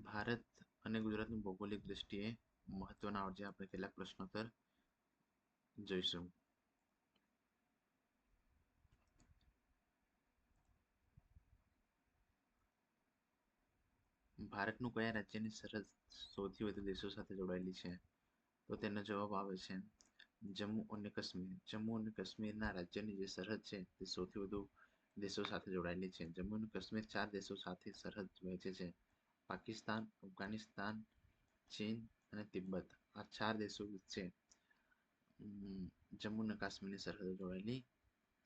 ભારત અને ગુજરાતની ભૌગોલિક દ્રષ્ટિએ મહત્વના આજે આપણે કેટલાક પ્રશ્નોત્તર જોઈશું. ભારતનું કયા રાજ્યની સરહદ સૌથી વધુ દેશો સાથે જોડાયેલી છે? તો તેનો જવાબ આવે છે જમ્મુ અને કાશ્મીર. જમ્મુ અને કાશ્મીરના રાજ્યની જે સરહદ છે તે સૌથી વધુ દેશો સાથે જોડાયેલી છે. જમ્મુ અને કાશ્મીર 4 દેશો સાથે સરહદ વહેંચે છે: પાકિસ્તાન, અફઘાનિસ્તાન, ચીન અને તિબ્બત. આ 4 દેશો વચ્ચે જમ્મુ અને કાશ્મીરની સરહદ જોડાયેલી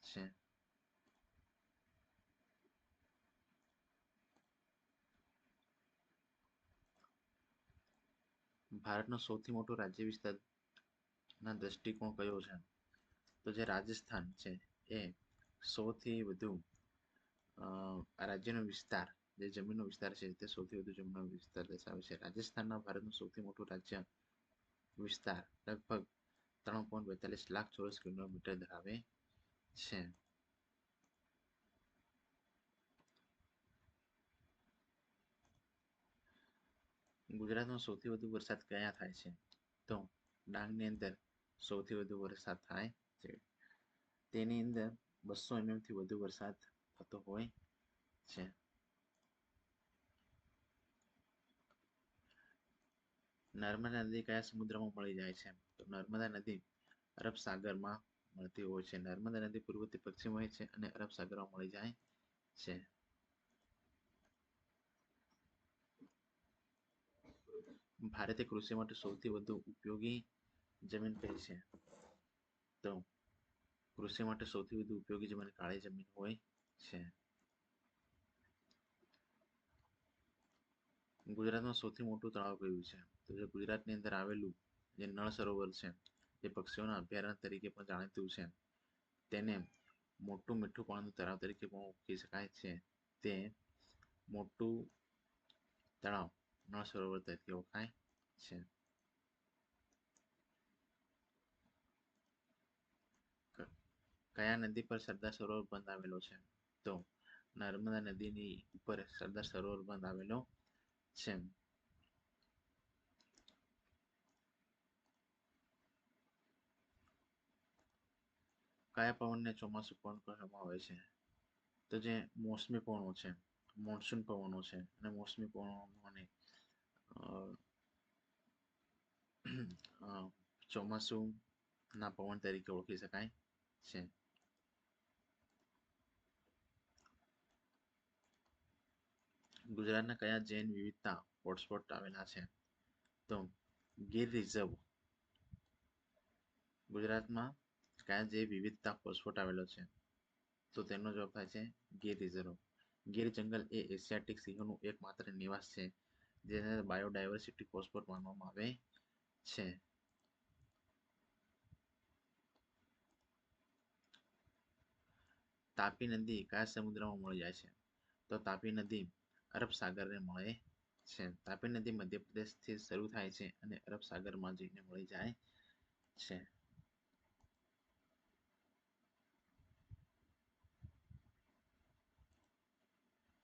છે. ભારતનો સૌથી મોટો રાજ્ય વિસ્તારના દ્રષ્ટિકોણ કયો છે? તો જે રાજસ્થાન છે એ સૌથી વધુ રાજ્યનો વિસ્તાર, જે જમીનનો વિસ્તાર છે તે સૌથી વધુ જમીનનો વિસ્તાર દર્શાવે છે. રાજસ્થાનના ભારતનું સૌથી મોટું રાજ્ય વિસ્તાર લગભગ 3.42 લાખ ચોરસ કિલોમીટર ધરાવે છે. ગુજરાતમાં સૌથી વધુ વરસાદ ક્યાં થાય છે? તો ડાંગની અંદર સૌથી વધુ વરસાદ થાય છે. તેની અંદર 200 mm થી વધુ વરસાદ થતો હોય છે. નર્મદા નદી કયા સમુદ્રમાં મળી જાય છે? તો નર્મદા નદી અરબ સાગરમાં મળતી હોય છે. નર્મદા નદી પૂર્વથી પશ્ચિમ વહે છે અને અરબ સાગરમાં મળી જાય છે. ભારતે કૃષિ માટે સૌથી વધુ ઉપયોગી જમીન કઈ છે? તો કૃષિ માટે સૌથી વધુ ઉપયોગી જમીન કાળી જમીન હોય છે. ગુજરાતમાં સૌથી મોટું તળાવ કયું છે? તો જે ગુજરાતની અંદર આવેલું જે નળ સરોવર છે જે પક્ષીઓના અભયારણ્ય તરીકે પણ જાણીતું છે, તેને મોટું મીઠું પાણીનું તળાવ તરીકે પણ ઓળખી શકાય છે. તે મોટું તળાવ નળ સરોવર તરીકે ઓળખાય છે. કયા નદી પર સરદાર સરોવર બંધ આવેલો છે? તો નર્મદા નદીની ઉપર સરદાર સરોવર બંધ આવેલો છે. કયા પવનને ચોમાસું પવન કહેવામાં આવે છે? તો જે મોસમી પવનો છે, મોન્સૂન પવનો છે અને મોસમી પવનોને ચોમાસુના પવન તરીકે ઓળખી શકાય છે. ગુજરાતના કયા જૈન વિવિધતા હોટસ્પોટ આવેલા છે? તો ગીર રિઝર્વ. ગુજરાતમાં કયા જૈવ વિવિધતા હોટસ્પોટ આવેલો છે? તો તેનો જવાબ થાય છે ગીર રિઝર્વ. ગીર જંગલ એ એશિયાટિક સિંહોનું એકમાત્ર નિવાસ છે, જેને બાયોડાયવર્સિટી હોટસ્પોટ માનવામાં આવે છે. તાપી નદી કયા સમુદ્રમાં મળી જાય છે? તો તાપી નદી અરબ સાગરને મળે છે. તાપી નદી મધ્યપ્રદેશથી શરૂ થાય છે અને અરબ સાગરમાં જઈને મળી જાય છે.